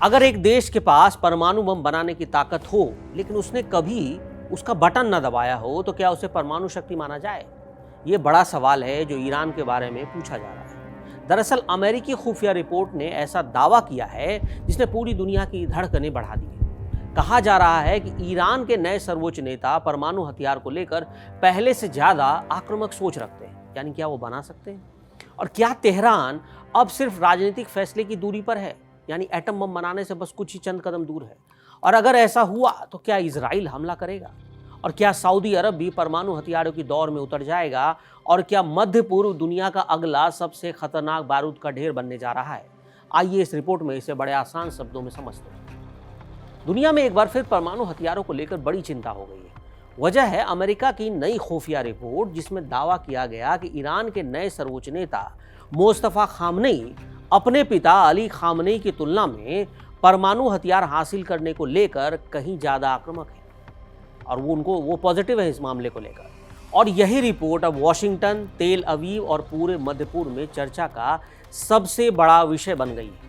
अगर एक देश के पास परमाणु बम बनाने की ताकत हो लेकिन उसने कभी उसका बटन न दबाया हो तो क्या उसे परमाणु शक्ति माना जाए? ये बड़ा सवाल है जो ईरान के बारे में पूछा जा रहा है। दरअसल अमेरिकी खुफिया रिपोर्ट ने ऐसा दावा किया है जिसने पूरी दुनिया की धड़कनें बढ़ा दी है। कहा जा रहा है कि ईरान के नए सर्वोच्च नेता परमाणु हथियार को लेकर पहले से ज्यादा आक्रामक सोच रखते हैं। यानी क्या वो बना सकते हैं? और क्या तेहरान अब सिर्फ राजनीतिक फैसले की दूरी पर है, यानी एटम बम बनाने से बस कुछ ही चंद कदम दूर है? और अगर ऐसा हुआ तो क्या इजराइल हमला करेगा? और क्या सऊदी अरब भी परमाणु हथियारों की दौर में उतर जाएगा? और क्या मध्य पूर्व दुनिया का अगला सबसे खतरनाक बारूद का ढेर बनने जा रहा है? आइए इस रिपोर्ट में इसे बड़े आसान शब्दों में समझते हैं। दुनिया में एक बार फिर परमाणु हथियारों को लेकर बड़ी चिंता हो गई है। वजह है अमेरिका की नई खुफिया रिपोर्ट जिसमें दावा किया गया कि ईरान के नए सर्वोच्च नेता मोस्तफा खामनेई अपने पिता अली खामनेई की तुलना में परमाणु हथियार हासिल करने को लेकर कहीं ज्यादा आक्रामक है और वो पॉजिटिव है इस मामले को लेकर। और यही रिपोर्ट अब वॉशिंगटन, तेल अवीव और पूरे मध्य पूर्व में चर्चा का सबसे बड़ा विषय बन गई है।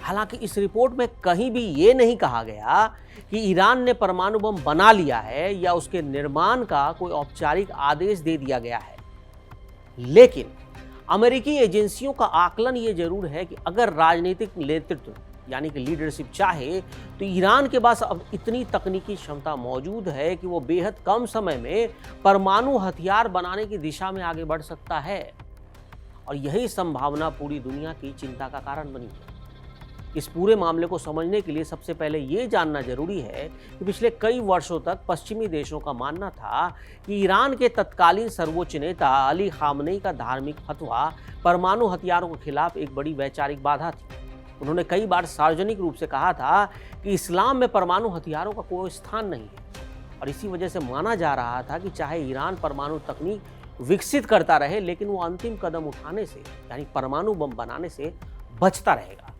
हालांकि इस रिपोर्ट में कहीं भी ये नहीं कहा गया कि ईरान ने परमाणु बम बना लिया है या उसके निर्माण का कोई औपचारिक आदेश दे दिया गया है। लेकिन अमेरिकी एजेंसियों का आकलन ये जरूर है कि अगर राजनीतिक नेतृत्व यानी कि लीडरशिप चाहे तो ईरान के पास अब इतनी तकनीकी क्षमता मौजूद है कि वो बेहद कम समय में परमाणु हथियार बनाने की दिशा में आगे बढ़ सकता है। और यही संभावना पूरी दुनिया की चिंता का कारण बनी है। इस पूरे मामले को समझने के लिए सबसे पहले ये जानना जरूरी है कि पिछले कई वर्षों तक पश्चिमी देशों का मानना था कि ईरान के तत्कालीन सर्वोच्च नेता अली खामनेई का धार्मिक फतवा परमाणु हथियारों के खिलाफ एक बड़ी वैचारिक बाधा थी। उन्होंने कई बार सार्वजनिक रूप से कहा था कि इस्लाम में परमाणु हथियारों का कोई स्थान नहीं है और इसी वजह से माना जा रहा था कि चाहे ईरान परमाणु तकनीक विकसित करता रहे लेकिन वो अंतिम कदम उठाने से यानी परमाणु बम बनाने से बचता रहेगा।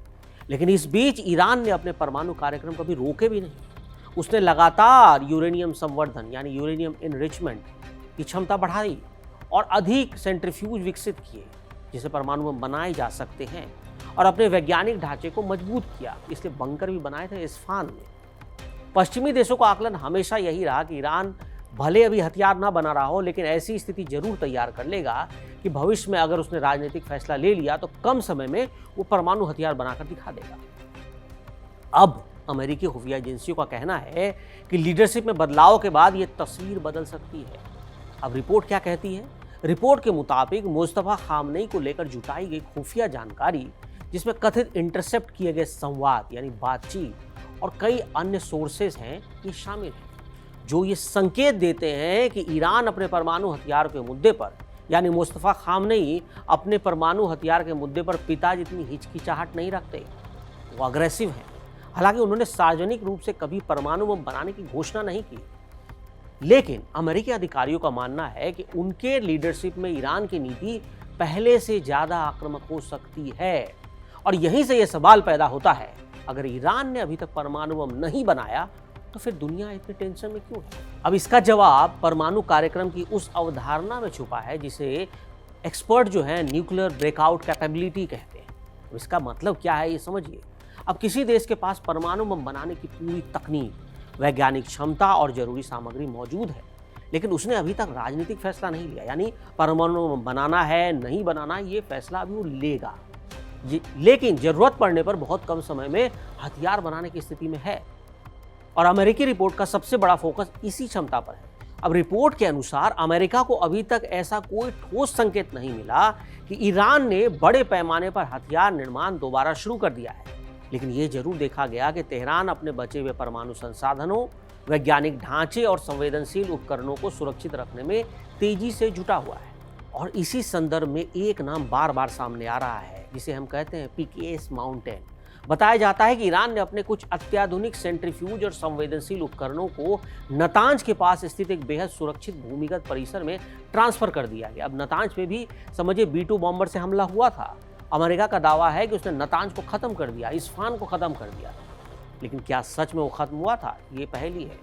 लेकिन इस बीच ईरान ने अपने परमाणु कार्यक्रम कभी रोके भी नहीं। उसने लगातार यूरेनियम संवर्धन यानी यूरेनियम इनरिचमेंट की क्षमता बढ़ाई और अधिक सेंट्रीफ्यूज विकसित किए जिससे परमाणु बम बनाए जा सकते हैं और अपने वैज्ञानिक ढांचे को मजबूत किया। इसलिए बंकर भी बनाए थे इस्फहान में। पश्चिमी देशों का आकलन हमेशा यही रहा कि ईरान भले अभी हथियार ना बना रहा हो लेकिन ऐसी स्थिति जरूर तैयार कर लेगा कि भविष्य में अगर उसने राजनीतिक फैसला ले लिया तो कम समय में वो परमाणु हथियार बनाकर दिखा देगा। अब अमेरिकी खुफिया एजेंसियों का कहना है कि लीडरशिप में बदलाव के बाद ये तस्वीर बदल सकती है। अब रिपोर्ट क्या कहती है? रिपोर्ट के मुताबिक मुस्तफा खामनेई को लेकर जुटाई गई खुफिया जानकारी जिसमें कथित इंटरसेप्ट किए गए संवाद यानी बातचीत और कई अन्य सोर्सेज हैं, ये शामिल हैं जो ये संकेत देते हैं कि ईरान अपने परमाणु हथियार के मुद्दे पर यानी मुस्तफा खामनेई अपने परमाणु हथियार के मुद्दे पर पिता जितनी हिचकिचाहट नहीं रखते, वो अग्रेसिव हैं। हालांकि उन्होंने सार्वजनिक रूप से कभी परमाणु बम बनाने की घोषणा नहीं की, लेकिन अमेरिकी अधिकारियों का मानना है कि उनके लीडरशिप में ईरान की नीति पहले से ज्यादा आक्रामक हो सकती है। और यहीं से यह सवाल पैदा होता है, अगर ईरान ने अभी तक परमाणु बम नहीं बनाया तो फिर दुनिया इतनी टेंशन में क्यों है? अब इसका जवाब परमाणु कार्यक्रम की उस अवधारणा में छुपा है जिसे एक्सपर्ट जो है न्यूक्लियर ब्रेकआउट कैपेबिलिटी कहते हैं। तो इसका मतलब क्या है ये समझिए। अब किसी देश के पास परमाणु बम बनाने की पूरी तकनीक, वैज्ञानिक क्षमता और जरूरी सामग्री मौजूद है लेकिन उसने अभी तक राजनीतिक फैसला नहीं लिया, यानी परमाणु बम बनाना है नहीं बनाना ये फैसला अभी वो लेगा। लेकिन जरूरत पड़ने पर बहुत कम समय में हथियार बनाने की स्थिति में है और अमेरिकी रिपोर्ट का सबसे बड़ा फोकस इसी क्षमता पर है। अब रिपोर्ट के अनुसार अमेरिका को अभी तक ऐसा कोई ठोस संकेत नहीं मिला कि ईरान ने बड़े पैमाने पर हथियार निर्माण दोबारा शुरू कर दिया है, लेकिन ये जरूर देखा गया कि तेहरान अपने बचे हुए परमाणु संसाधनों, वैज्ञानिक ढांचे और संवेदनशील उपकरणों को सुरक्षित रखने में तेजी से जुटा हुआ है। और इसी संदर्भ में एक नाम बार बार सामने आ रहा है जिसे हम कहते हैं पीकेएस माउंटेन। बताया जाता है कि ईरान ने अपने कुछ अत्याधुनिक सेंट्रीफ्यूज और संवेदनशील उपकरणों को नतांज के पास स्थित एक बेहद सुरक्षित भूमिगत परिसर में ट्रांसफर कर दिया गया। अब नतांज में भी समझिए B-2 बॉम्बर से हमला हुआ था। अमेरिका का दावा है कि उसने नतांज को खत्म कर दिया, इस्फहान को खत्म कर दिया, लेकिन क्या सच में वो खत्म हुआ था? ये पहेली है।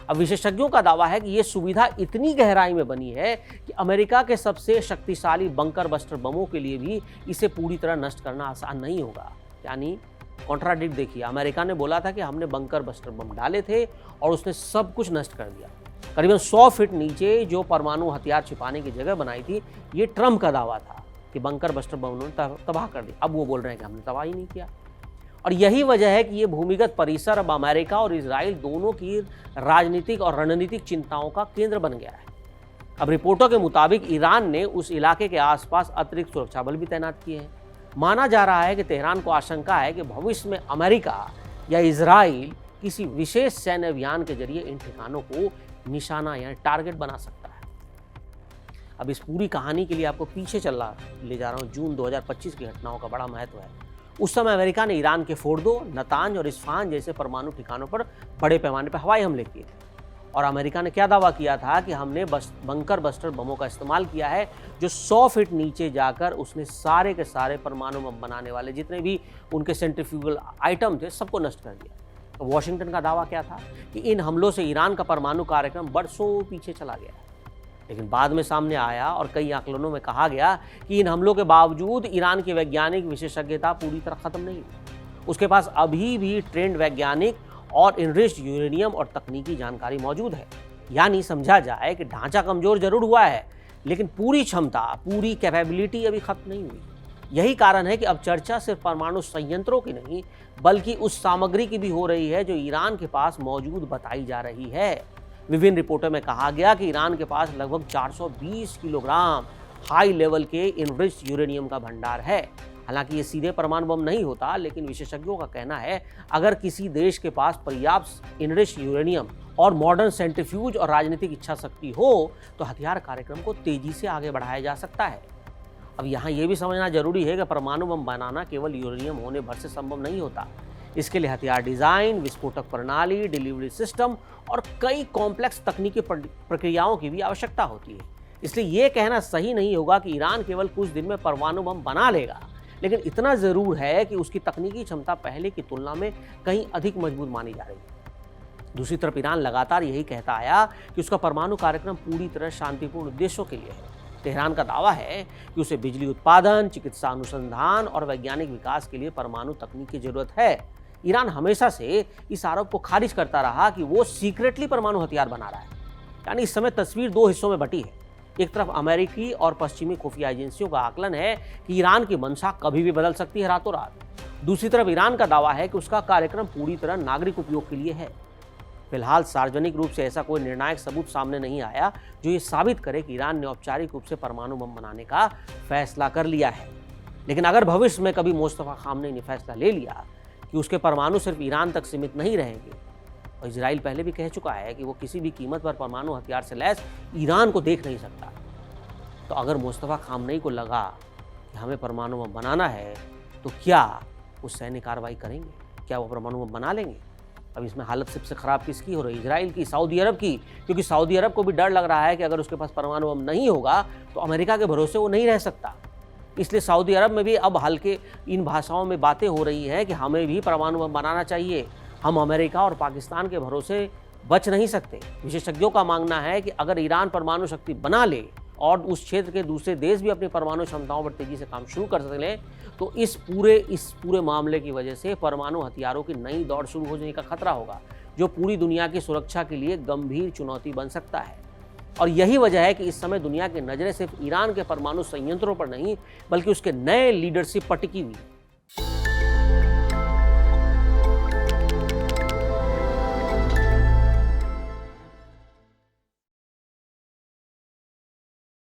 अब विशेषज्ञों का दावा है कि ये सुविधा इतनी गहराई में बनी है कि अमेरिका के सबसे शक्तिशाली बंकर बस्टर बमों के लिए भी इसे पूरी तरह नष्ट करना आसान नहीं होगा। यानी कॉन्ट्राडिक्ट देखिए, अमेरिका ने बोला था कि हमने बंकर बस्टर बम डाले थे और उसने सब कुछ नष्ट कर दिया। करीबन 100 फीट नीचे जो परमाणु हथियार छिपाने की जगह बनाई थी, ये ट्रम्प का दावा था कि बंकर बस्टर बम उन्होंने तबाह कर दिया। अब वो बोल रहे हैं कि हमने तबाह ही नहीं किया। और यही वजह है कि ये भूमिगत परिसर अब अमेरिका और इजराइल दोनों की राजनीतिक और रणनीतिक चिंताओं का केंद्र बन गया है। अब रिपोर्टों के मुताबिक ईरान ने उस इलाके के आसपास अतिरिक्त सुरक्षा बल भी तैनात किए हैं। माना जा रहा है कि तेहरान को आशंका है कि भविष्य में अमेरिका या इजराइल किसी विशेष सैन्य अभियान के जरिए इन ठिकानों को निशाना या टारगेट बना सकता है। अब इस पूरी कहानी के लिए आपको पीछे ले जा रहा हूँ। जून 2025 की घटनाओं का बड़ा महत्व है। उस समय अमेरिका ने ईरान के फोर्डो, नतांज और इस्फहान जैसे परमाणु ठिकानों पर बड़े पैमाने पर हवाई हमले किए थे। और अमेरिका ने क्या दावा किया था कि हमने बंकर बस्टर बमों का इस्तेमाल किया है, जो 100 फीट नीचे जाकर उसने सारे के सारे परमाणु बम बनाने वाले जितने भी उनके सेंट्रीफ्यूगल आइटम थे सबको नष्ट कर दिया। तो वॉशिंगटन का दावा क्या था कि इन हमलों से ईरान का परमाणु कार्यक्रम बरसों पीछे चला गया। लेकिन बाद में सामने आया और कई आकलनों में कहा गया कि इन हमलों के बावजूद ईरान की वैज्ञानिक विशेषज्ञता पूरी तरह खत्म नहीं हुई। उसके पास अभी भी ट्रेंड वैज्ञानिक और इनरिच्ड यूरेनियम और तकनीकी जानकारी मौजूद है। यानी समझा जाए कि ढांचा कमजोर जरूर हुआ है, लेकिन पूरी क्षमता, पूरी कैपेबिलिटी अभी खत्म नहीं हुई। यही कारण है कि अब चर्चा सिर्फ परमाणु संयंत्रों की नहीं, बल्कि उस सामग्री की भी हो रही है जो ईरान के पास मौजूद बताई जा रही है। विभिन्न रिपोर्टों में कहा गया कि ईरान के पास लगभग 420 किलोग्राम हाई लेवल के इनरिच्ड यूरेनियम का भंडार है। हालांकि ये सीधे परमाणु बम नहीं होता, लेकिन विशेषज्ञों का कहना है अगर किसी देश के पास पर्याप्त इनरिच्ड यूरेनियम और मॉडर्न सेंट्रीफ्यूज और राजनीतिक इच्छा शक्ति हो तो हथियार कार्यक्रम को तेजी से आगे बढ़ाया जा सकता है। अब यहाँ ये भी समझना जरूरी है कि परमाणु बम बनाना केवल यूरेनियम होने भर से संभव नहीं होता। इसके लिए हथियार डिजाइन, विस्फोटक प्रणाली, डिलीवरी सिस्टम और कई कॉम्प्लेक्स तकनीकी प्रक्रियाओं की भी आवश्यकता होती है। इसलिए ये कहना सही नहीं होगा कि ईरान केवल कुछ दिन में परमाणु बम बना लेगा, लेकिन इतना जरूर है कि उसकी तकनीकी क्षमता पहले की तुलना में कहीं अधिक मजबूत मानी जा रही है। दूसरी तरफ ईरान लगातार यही कहता आया कि उसका परमाणु कार्यक्रम पूरी तरह शांतिपूर्ण उद्देश्यों के लिए है। तेहरान का दावा है कि उसे बिजली उत्पादन, चिकित्सा अनुसंधान और वैज्ञानिक विकास के लिए परमाणु तकनीक की जरूरत है। ईरान हमेशा से इस आरोप को खारिज करता रहा कि वो सीक्रेटली परमाणु हथियार बना रहा है। यानी इस समय तस्वीर दो हिस्सों में बटी है। एक तरफ अमेरिकी और पश्चिमी खुफिया एजेंसियों का आकलन है कि ईरान की मंशा कभी भी बदल सकती है रातों रात। दूसरी तरफ ईरान का दावा है कि उसका कार्यक्रम पूरी तरह नागरिक उपयोग के लिए है। फिलहाल सार्वजनिक रूप से ऐसा कोई निर्णायक सबूत सामने नहीं आया जो ये साबित करे कि ईरान ने औपचारिक रूप से परमाणु बम बनाने का फैसला कर लिया है। लेकिन अगर भविष्य में कभी मुस्तफा खामनेई ने फैसला ले लिया कि उसके परमाणु सिर्फ ईरान तक सीमित नहीं रहेंगे, और इजराइल पहले भी कह चुका है कि वो किसी भी कीमत पर परमाणु हथियार से लैस ईरान को देख नहीं सकता, तो अगर मुस्तफा खामनेई को लगा कि हमें परमाणु बम बनाना है तो क्या वो सैन्य कार्रवाई करेंगे? क्या वो परमाणु बम बना लेंगे? अब इसमें हालत सबसे खराब किसकी हो रही है? इजराइल की, सऊदी अरब की, क्योंकि सऊदी अरब को भी डर लग रहा है कि अगर उसके पास परमाणु बम नहीं होगा तो अमेरिका के भरोसे वो नहीं रह सकता। इसलिए सऊदी अरब में भी अब हल्के इन भाषाओं में बातें हो रही हैं कि हमें भी परमाणु बम बनाना चाहिए, हम अमेरिका और पाकिस्तान के भरोसे बच नहीं सकते। विशेषज्ञों का मानना है कि अगर ईरान परमाणु शक्ति बना ले और उस क्षेत्र के दूसरे देश भी अपनी परमाणु क्षमताओं पर तेजी से काम शुरू कर सकें तो इस पूरे मामले की वजह से परमाणु हथियारों की नई दौड़ शुरू हो जाने का खतरा होगा, जो पूरी दुनिया की सुरक्षा के लिए गंभीर चुनौती बन सकता है। और यही वजह है कि इस समय दुनिया की नजरें सिर्फ ईरान के परमाणु संयंत्रों पर नहीं, बल्कि उसके नए लीडरशिप पर टिकी हुई है।